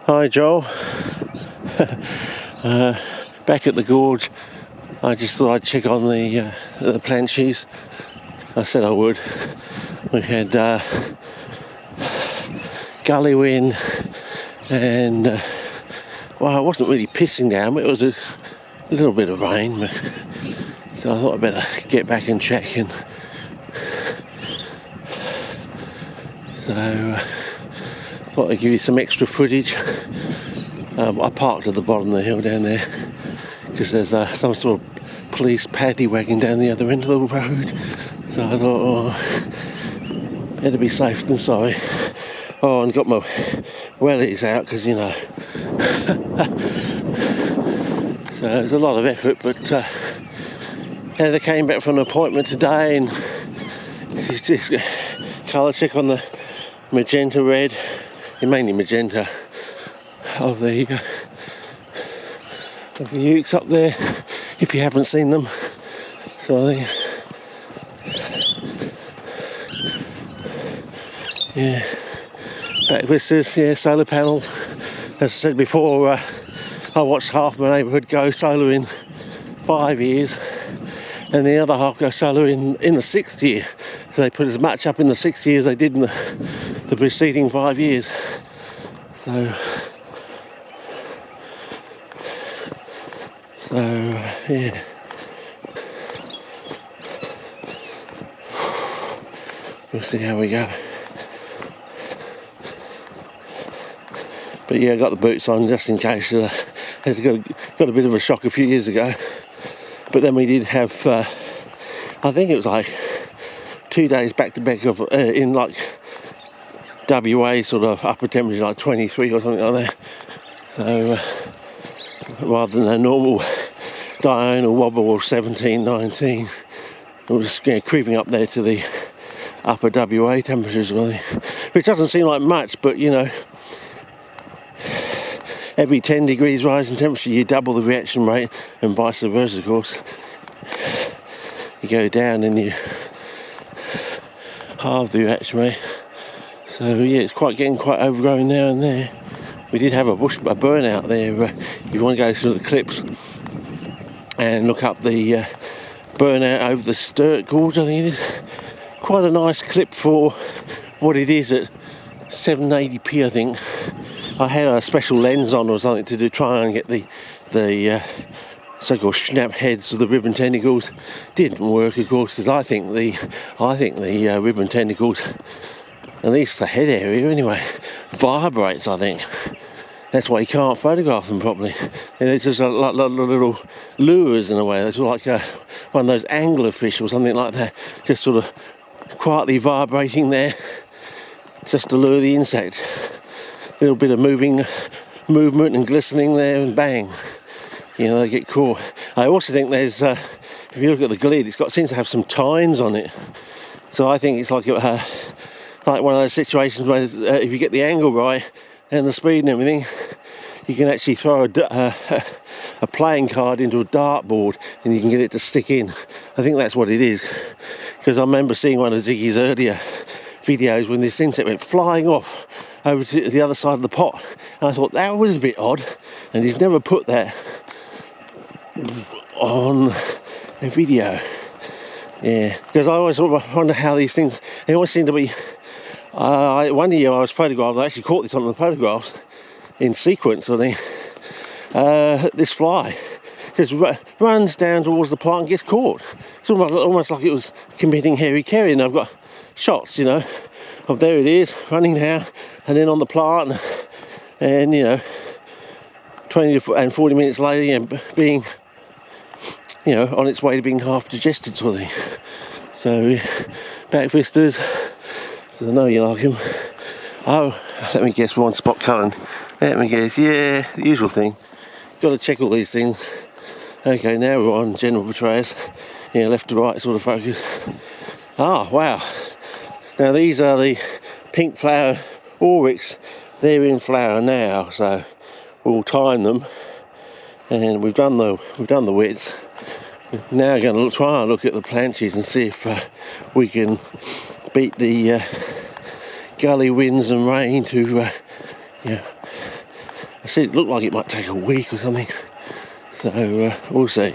Hi Joel. Back at the gorge. I just thought I'd check on the planches. I said I would. We had gully wind and well, it wasn't really pissing down, but it was a little bit of rain. So I thought I'd better get back and check. And so thought I'd give you some extra footage. I parked at the bottom of the hill down there because there's some sort of police paddy wagon down the other end of the road. So I thought, better be safe than sorry. Oh, and got my wellies out because, you know. So it was a lot of effort, but Heather came back from an appointment today and she's just colour check on the magenta red, mainly magenta, of the ukes up there, if you haven't seen them. So yeah, back vistas, yeah, solar panel. As I said before, I watched half my neighbourhood go solar in 5 years, and the other half go solar in the 6th year. So they put as much up in the 6th year as they did in the preceding 5 years. So yeah. We'll see how we go. But yeah, I got the boots on just in case. Got a bit of a shock a few years ago. But then we did have, I think it was like 2 days back to back of in like WA sort of upper temperature, like 23 or something like that. So rather than a normal diurnal wobble of 17, 19, it was creeping up there to the upper WA temperatures, really, which doesn't seem like much, but you know, every 10 degrees rise in temperature you double the reaction rate, and vice versa, of course. You go down and you halve the reaction rate. So yeah, it's getting quite overgrown now and there. We did have a burnout there. You want to go through the clips and look up the burnout over the Sturt Gorge, I think it is. Quite a nice clip for what it is at 780p, I think. I had a special lens on or something to try and get the so-called snap heads of the ribbon tentacles. Didn't work, of course, because I think the ribbon tentacles, at least the head area anyway, vibrates, I think. That's why you can't photograph them properly. And it's just like little lures in a way. It's like one of those anglerfish or something like that, just sort of quietly vibrating there, just to lure the insect. A little bit of movement and glistening there, and bang, you know, they get caught. I also think there's, if you look at the glid, seems to have some tines on it. So I think it's like one of those situations where if you get the angle right and the speed and everything, you can actually throw a playing card into a dartboard and you can get it to stick in. I think that's what it is, because I remember seeing one of Ziggy's earlier videos when this insect went flying off over to the other side of the pot, and I thought that was a bit odd, and he's never put that on a video. Yeah, because I always wonder how these things, they always seem to be, one year I was photographed, I actually caught this on the photographs in sequence, I think, this fly just runs down towards the plant and gets caught. It's almost like it was committing hairy-carry, and I've got shots, you know, of there it is, running down, and then on the plant, and you know, 20 and 40 minutes later, you know, being, you know, on its way to being half digested sort of thing. So, back vistas, I know you like them. Oh, let me guess, one spot current. Let me guess, yeah, the usual thing. Got to check all these things. Okay, now we're on general portrayals. Yeah, left to right sort of focus. Ah, wow. Now these are the pink flower oryx. They're in flower now, so we'll time them. And we've done the width. We're now going to try and look at the planches and see if we can beat the gully winds and rain to I said it looked like it might take a week or something, so we'll see.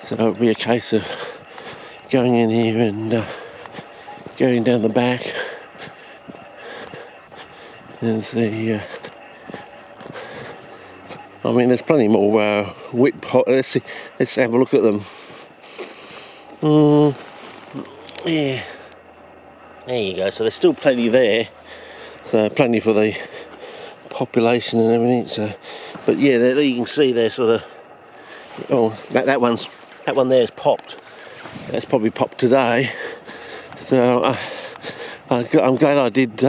So it'll be a case of going in here and going down the back and see. I mean, there's plenty more whip pot. Let's see. Let's have a look at them. Yeah. There you go. So there's still plenty there. So plenty for the population and everything. So, but yeah, you can see they're sort of. Oh, that one there is popped. That's probably popped today. So I'm glad I did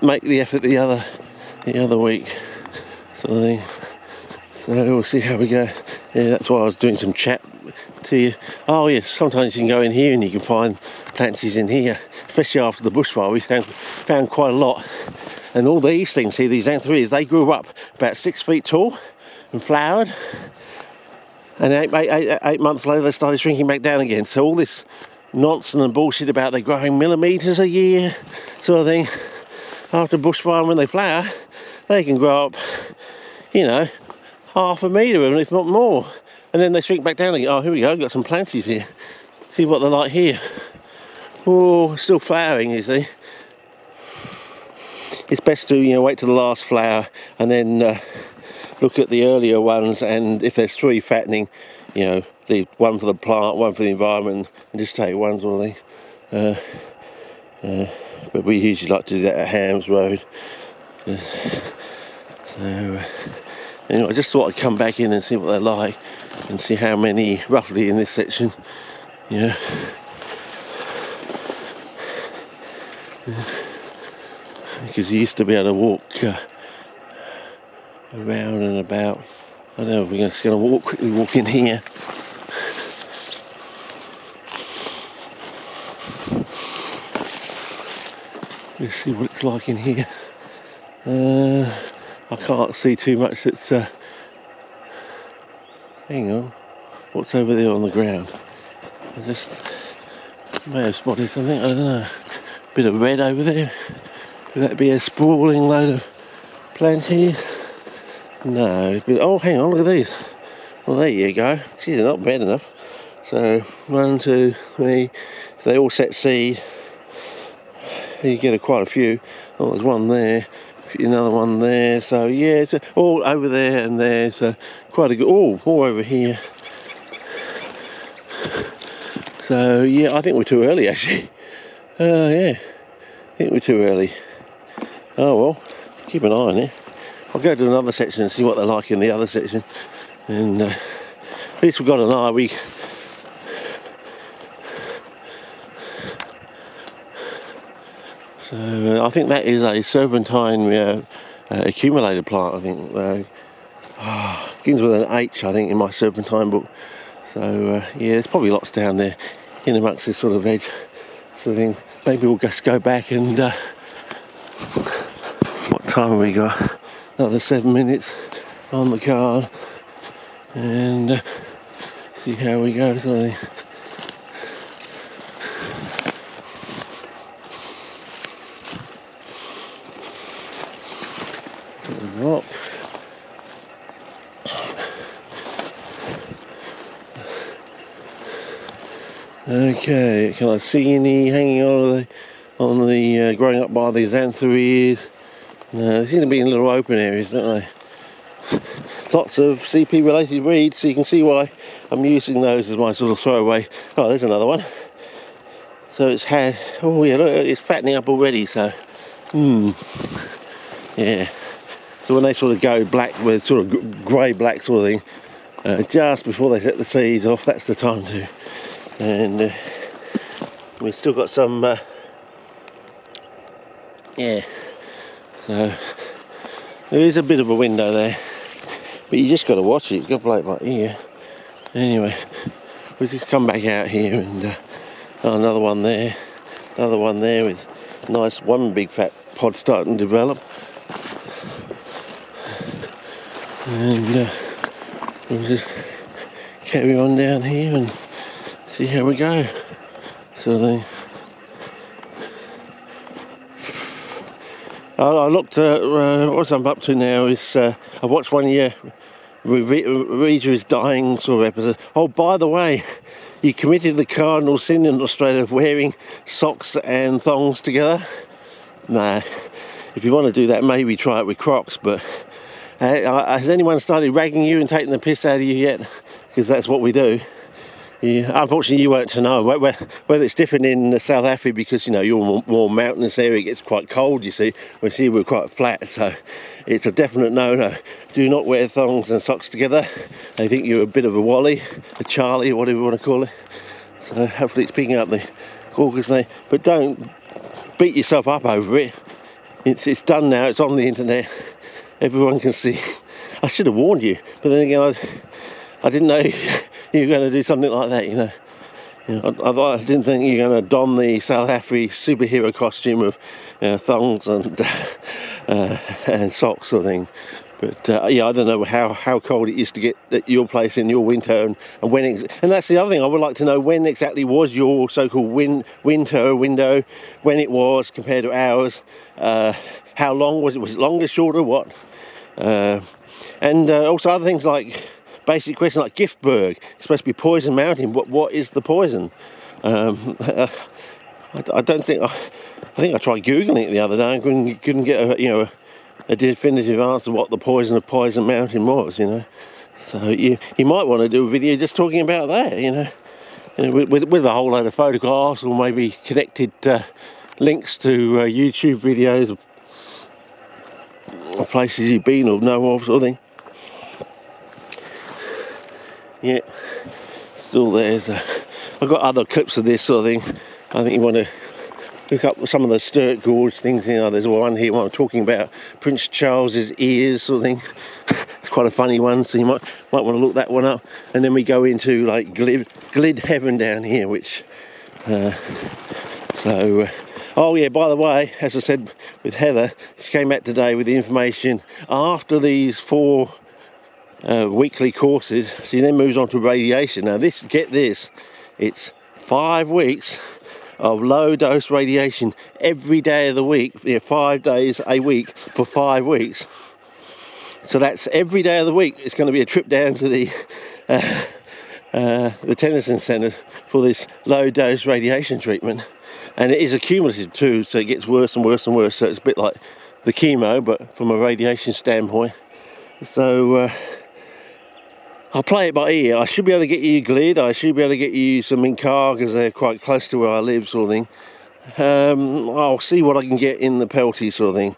make the effort the other week, sort of thing. So we'll see how we go. Yeah, that's why I was doing some chat to you. Oh yes, sometimes you can go in here and you can find planties in here, especially after the bushfire. We found quite a lot. And all these things here, these anthurias, they grew up about 6 feet tall and flowered. And 8 months later, they started shrinking back down again. So all this nonsense and bullshit about they're growing millimetres a year, sort of thing, after bushfire, when they flower, they can grow up, you know, half a metre, if not more. And then they shrink back down again. Oh, here we go, got some planties here. See what they're like here. Oh, still flowering, you see. It's best to, you know, wait till the last flower and then look at the earlier ones, and if there's 3 fattening, you know, leave one for the plant, one for the environment, and just take one sort of thing. But we usually like to do that at Hams Road. So anyway, I just thought I'd come back in and see what they're like, and see how many roughly in this section. Yeah. Because you used to be able to walk around and about. I don't know if we're just going to quickly walk in here. Let's see what it's like in here. I can't see too much that's... hang on. What's over there on the ground? I just may have spotted something, I don't know. Bit of red over there. Could that be a sprawling load of planties? No. Oh, hang on, look at these. Well, there you go. Gee, they're not bad enough. So, 1, 2, 3. They all set seed. You get quite a few. Oh, there's one there. Another one there. So, yeah, it's all over there and there. So, quite a good... Oh, all over here. So, yeah, I think we're too early, actually. Yeah. I think we're too early. Oh well, keep an eye on it. I'll go to another section and see what they're like in the other section. And at least we've got an eye. So I think that is a serpentine accumulator plant, I think. Begins with an H, I think, in my serpentine book. So yeah, there's probably lots down there in amongst this sort of edge sort of thing. Maybe we'll just go back and... what time have we got? Another 7 minutes on the card, and see how we go. Sorry. Rock. Okay, can I see any hanging on the growing up by these anthurias? No, they seem to be in little open areas, don't they? Lots of CP related weeds, so you can see why I'm using those as my sort of throwaway. Oh, there's another one. So it's had, oh yeah, look, it's fattening up already, so, yeah. So when they sort of go black, with sort of grey-black sort of thing, just before they set the seeds off, that's the time to. And we've still got some, yeah. So there is a bit of a window there, but you just got to watch it. You've got to play it by ear. Anyway, we'll just come back out here and another one there with nice one big fat pod starting to develop. And we'll just carry on down here and see how we go. So I looked at what I'm up to now is I watched one of your Reader is Dying sort of episode. Oh, by the way, you committed the cardinal sin in Australia of wearing socks and thongs together. Nah, if you want to do that, maybe try it with Crocs, but has anyone started ragging you and taking the piss out of you yet? Because that's what we do. Yeah, unfortunately you weren't to know whether it's different in South Africa, because you know you're more mountainous area, it gets quite cold, you see, whereas here we're quite flat, so it's a definite no. Do not wear thongs and socks together. They think you're a bit of a wally, a Charlie, or whatever you want to call it. So hopefully it's picking up the caucus there, but don't beat yourself up over it. It's done now, it's on the internet, everyone can see. I should have warned you, but then again I didn't know you were going to do something like that, you know. I didn't think you were going to don the South African superhero costume of thongs and socks sort of thing. But yeah, I don't know how cold it used to get at your place in your winter, and when and that's the other thing I would like to know, when exactly was your so-called winter window, when it was compared to ours, how long was it longer, shorter, what? And also other things like basic questions like Giftberg, it's supposed to be Poison Mountain. What is the poison? I don't think. I think I tried googling it the other day and couldn't get a definitive answer what the poison of Poison Mountain was. You know, so you might want to do a video just talking about that. You know, with a whole load of photographs or maybe connected links to YouTube videos of places you've been or know of, sort of thing. Yeah, still there's I've got other clips of this sort of thing. I think you want to look up some of the Sturt Gorge things. You know, there's one here where I'm talking about Prince Charles's ears sort of thing. It's quite a funny one, so you might want to look that one up. And then we go into like Glid Heaven down here, which oh yeah, by the way, as I said with Heather, she came back today with the information after these 4 weekly courses. She then moves on to radiation. Now get this, it's 5 weeks of low dose radiation every day of the week, 5 days a week for 5 weeks. So that's every day of the week. It's going to be a trip down to the Tennyson Centre for this low dose radiation treatment, and it is accumulative too, so it gets worse and worse and worse. So it's a bit like the chemo, but from a radiation standpoint. So I'll play it by ear. I should be able to get you Glid. I should be able to get you some Mincar, because they're quite close to where I live, sort of thing. I'll see what I can get in the Pelty, sort of thing.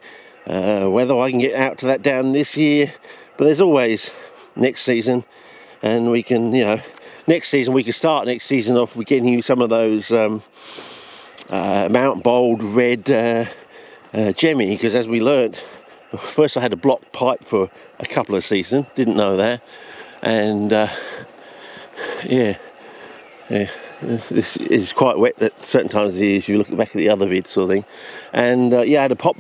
Whether I can get out to that down this year, but there's always next season, and we can, next season we can start next season off with getting you some of those Mount Bold red Gemmy, because as we learnt, first I had a block pipe for a couple of seasons, didn't know that. And this is quite wet at certain times of the year if you look back at the other vids, sort of thing. And I had a pop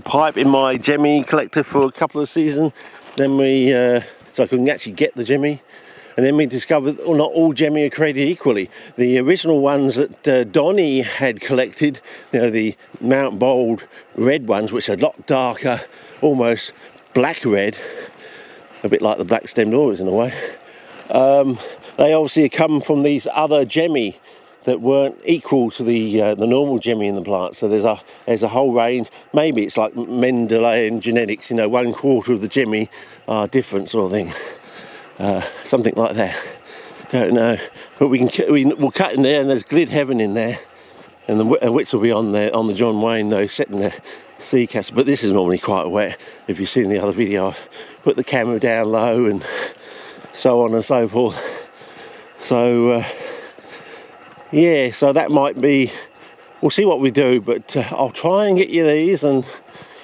pipe in my Gemmy collector for a couple of seasons. Then so I couldn't actually get the Gemmy. And then we discovered not all Gemmy are created equally. The original ones that Donnie had collected, the Mount Bold red ones, which are a lot darker, almost black red, a bit like the black stemmed oars in a way. They obviously come from these other Gemmy that weren't equal to the normal Gemmy in the plant. So there's a whole range. Maybe it's like Mendelian genetics. 1/4 of the Gemmy are different, sort of thing. Something like that. Don't know. But we'll cut in there, and there's Glid Heaven in there, and the wits will be on the John Wayne though, setting the sea catch. But this is normally quite wet. If you've seen the other video, I've put the camera down low and so on and so forth. So so that might be, we'll see what we do, but I'll try and get you these and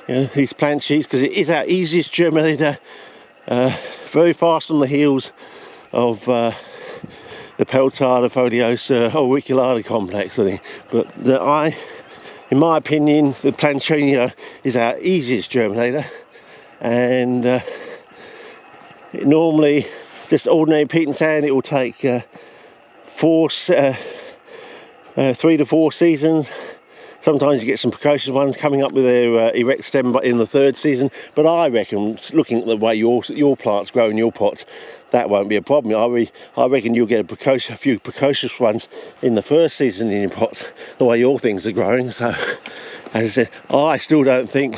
these plant sheets, because it is our easiest germinator, very fast on the heels of the Peltata, Fodiosa, Auriculata complex, I think. But in my opinion, the Planchonia is our easiest germinator, and it normally, just ordinary peat and sand, it will take 3 to 4 seasons Sometimes you get some precocious ones coming up with their erect stem in the third season, but I reckon, looking at the way your plants grow in your pots, that won't be a problem. I reckon you'll get a few precocious ones in the first season in your pots, the way your things are growing. So, as I said, I still don't think,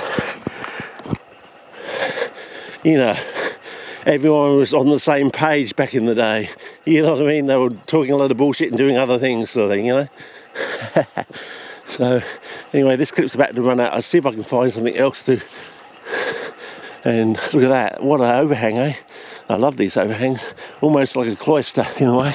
you know, everyone was on the same page back in the day. You know what I mean? They were talking a lot of bullshit and doing other things, sort of thing, you know. So anyway, this clip's about to run out. I'll see if I can find something else to. And look at that, what an overhang, eh? I love these overhangs, almost like a cloister in a way.